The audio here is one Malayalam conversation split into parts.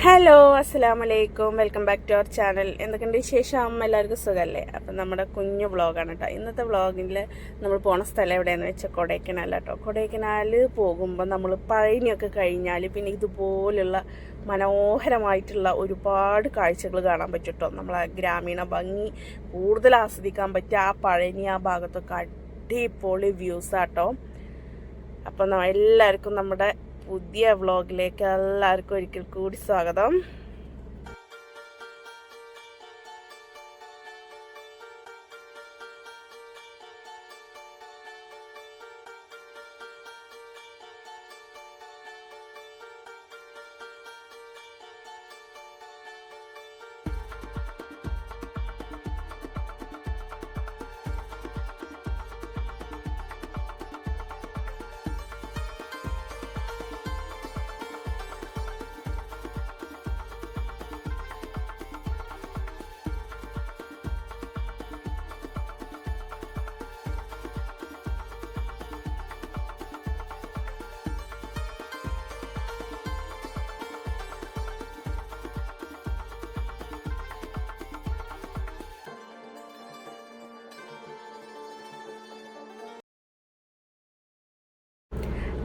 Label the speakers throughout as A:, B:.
A: ഹലോ അസ്സലാമലൈക്കും, welcome back to our channel. എന്തൊക്കെയുണ്ട് വിശേഷം? എല്ലാവർക്കും സുഖമല്ലേ? അപ്പം നമ്മുടെ കുഞ്ഞു വ്ളോഗാണ് കേട്ടോ. ഇന്നത്തെ വ്ളോഗിൽ നമ്മൾ പോണ സ്ഥലം എവിടെയാണെന്ന് വെച്ചാൽ കൊടൈക്കനാൽ കേട്ടോ. കൊടൈക്കനാൽ പോകുമ്പോൾ നമ്മൾ പഴനിയൊക്കെ കഴിഞ്ഞാൽ പിന്നെ ഇതുപോലുള്ള മനോഹരമായിട്ടുള്ള ഒരുപാട് കാഴ്ചകൾ കാണാൻ പറ്റും കേട്ടോ. നമ്മളെ ഗ്രാമീണ ഭംഗി കൂടുതൽ ആസ്വദിക്കാൻ പറ്റുക ആ പഴനി ആ ഭാഗത്തൊക്കെ അടിപൊളി വ്യൂസാട്ടോ. അപ്പം എല്ലാവർക്കും നമ്മുടെ പുതിയ വ്ളോഗിലേക്ക് എല്ലാവർക്കും ഒരിക്കൽ കൂടി സ്വാഗതം.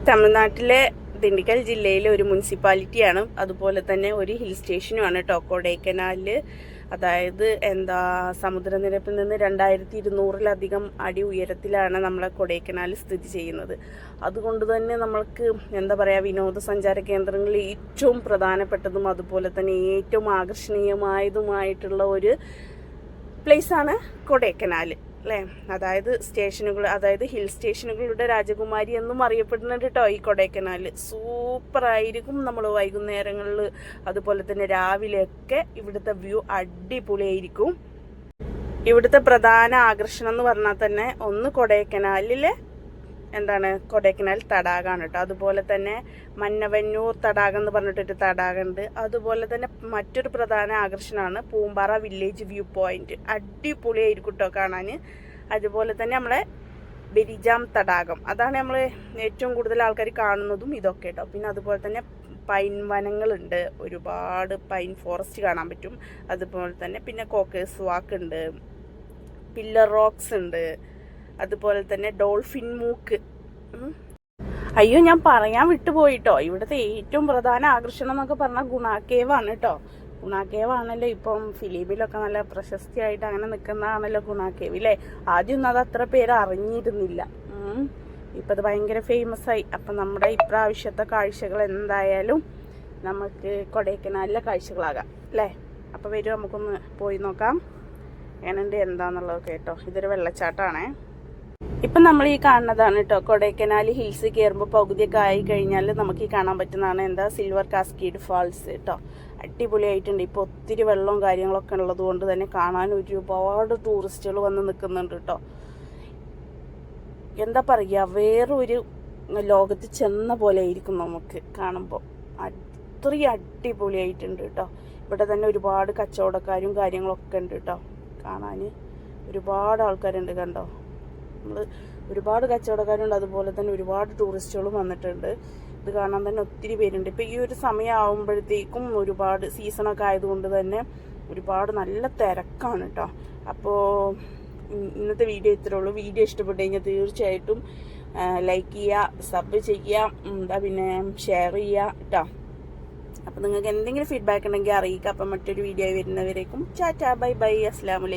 A: തമിഴ്നാട്ടിലെ ദിണ്ടിക്കൽ ജില്ലയിലെ ഒരു മുനിസിപ്പാലിറ്റിയാണ്, അതുപോലെ തന്നെ ഒരു ഹിൽ സ്റ്റേഷനുമാണ് കേട്ടോ കൊടൈക്കനാൽ. അതായത് സമുദ്രനിരപ്പിൽ നിന്ന് 2200-ലധികം അടി ഉയരത്തിലാണ് നമ്മളെ കൊടൈക്കനാൽ സ്ഥിതി ചെയ്യുന്നത്. അതുകൊണ്ട് തന്നെ നമ്മൾക്ക് വിനോദസഞ്ചാര കേന്ദ്രങ്ങളിൽ ഏറ്റവും പ്രധാനപ്പെട്ടതും അതുപോലെ തന്നെ ഏറ്റവും ആകർഷണീയമായതുമായിട്ടുള്ള ഒരു പ്ലേസാണ് കൊടൈക്കനാൽ അല്ലേ. അതായത് ഹിൽ സ്റ്റേഷനുകളുടെ രാജകുമാരി എന്നും അറിയപ്പെടുന്നുണ്ട് കേട്ടോ ഈ കൊടൈക്കനാൽ. സൂപ്പറായിരിക്കും. നമ്മൾ വൈകുന്നേരങ്ങളിൽ അതുപോലെ തന്നെ രാവിലെയൊക്കെ ഇവിടുത്തെ വ്യൂ അടിപൊളിയായിരിക്കും. ഇവിടുത്തെ പ്രധാന ആകർഷണം എന്ന് പറഞ്ഞാൽ തന്നെ ഒന്ന് കൊടൈക്കനാലിലെ കൊടൈക്കനാൽ തടാകമാണ് കേട്ടോ. അതുപോലെ തന്നെ മന്നവന്നൂർ തടാകം എന്ന് പറഞ്ഞിട്ടൊരു തടാകമുണ്ട്. അതുപോലെ തന്നെ മറ്റൊരു പ്രധാന ആകർഷണമാണ് പൂമ്പാറ വില്ലേജ് വ്യൂ പോയിന്റ്. അടിപൊളിയായിരിക്കും കേട്ടോ കാണാൻ. അതുപോലെ തന്നെ നമ്മളെ ബെരിജാം തടാകം, അതാണ് നമ്മൾ ഏറ്റവും കൂടുതൽ ആൾക്കാർ കാണുന്നതും ഇതൊക്കെ കേട്ടോ. പിന്നെ അതുപോലെ തന്നെ പൈൻ വനങ്ങളുണ്ട്, ഒരുപാട് പൈൻ ഫോറസ്റ്റ് കാണാൻ പറ്റും. അതുപോലെ തന്നെ പിന്നെ കോക്കേഴ്സ് വാക്ക് ഉണ്ട്, പില്ലർ റോക്സ് ഉണ്ട്, അതുപോലെ തന്നെ ഡോൾഫിൻ മൂക്ക്. അയ്യോ, ഞാൻ പറയാൻ വിട്ടുപോയിട്ടോ. ഇവിടുത്തെ ഏറ്റവും പ്രധാന ആകർഷണം എന്നൊക്കെ പറഞ്ഞാൽ ഗുണാക്കേവാണ് കേട്ടോ. ഗുണാക്കേവാണല്ലോ ഇപ്പം ഫിലിമിലൊക്കെ നല്ല പ്രശസ്തിയായിട്ട് അങ്ങനെ നിൽക്കുന്നതാണല്ലോ ഗുണാക്കേവ് അല്ലേ. ആദ്യമൊന്നും അത് അത്ര പേര് അറിഞ്ഞിരുന്നില്ല, ഇപ്പം അത് ഭയങ്കര ഫേമസ് ആയി. അപ്പം നമ്മുടെ ഇപ്രാവശ്യത്തെ കാഴ്ചകൾ എന്തായാലും നമുക്ക് കൊടൈക്കനാലിലെ കാഴ്ചകളാകാം അല്ലേ. അപ്പോൾ വരും, നമുക്കൊന്ന് പോയി നോക്കാം എങ്ങനെയുണ്ട് എന്താന്നുള്ളത് കേട്ടോ. ഇതൊരു വെള്ളച്ചാട്ടമാണേ. ഇപ്പം നമ്മൾ ഈ കാണുന്നതാണ് കേട്ടോ കൊടൈക്കനാൽ ഹിൽസ് കയറുമ്പോൾ പകുതിയൊക്കെ ആയി കഴിഞ്ഞാൽ നമുക്ക് ഈ കാണാൻ പറ്റുന്നതാണ് സിൽവർ കാസ്കേഡ് ഫാൾസ് കേട്ടോ. അടിപൊളിയായിട്ടുണ്ട്. ഇപ്പോൾ ഒത്തിരി വെള്ളവും കാര്യങ്ങളൊക്കെ ഉള്ളത് കൊണ്ട് തന്നെ കാണാൻ ഒരുപാട് ടൂറിസ്റ്റുകൾ വന്ന് നിൽക്കുന്നുണ്ട് കേട്ടോ. വേറൊരു ലോകത്ത് ചെന്ന പോലെ ആയിരിക്കും നമുക്ക് കാണുമ്പോൾ. അത്രയും അടിപൊളിയായിട്ടുണ്ട് കേട്ടോ. ഇവിടെ തന്നെ ഒരുപാട് കച്ചവടക്കാരും കാര്യങ്ങളൊക്കെ ഉണ്ട് കേട്ടോ. കാണാൻ ഒരുപാട് ആൾക്കാരുണ്ട് കണ്ടോ. ഒരുപാട് കച്ചവടക്കാരുണ്ട്, അതുപോലെ തന്നെ ഒരുപാട് ടൂറിസ്റ്റുകളും വന്നിട്ടുണ്ട്. ഇത് കാണാൻ തന്നെ ഒത്തിരി പേരുണ്ട്. ഇപ്പം ഈ ഒരു സമയം ആകുമ്പോഴത്തേക്കും ഒരുപാട് സീസണൊക്കെ ആയതുകൊണ്ട് തന്നെ ഒരുപാട് നല്ല തിരക്കാണ് കേട്ടോ. അപ്പോൾ ഇന്നത്തെ വീഡിയോ ഇത്രേ ഉള്ളൂ. വീഡിയോ ഇഷ്ടപ്പെട്ടു കഴിഞ്ഞാൽ തീർച്ചയായിട്ടും ലൈക്ക് ചെയ്യുക, സബ് ചെയ്യുക, പിന്നെ ഷെയർ ചെയ്യുക കേട്ടോ. അപ്പോൾ നിങ്ങൾക്ക് എന്തെങ്കിലും ഫീഡ്ബാക്ക് ഉണ്ടെങ്കിൽ അറിയിക്കുക. അപ്പം മറ്റൊരു വീഡിയോ വരുന്നവരേക്കും ടാറ്റാ, ബൈ ബൈ, അസ്സലാമു അലൈക്കും.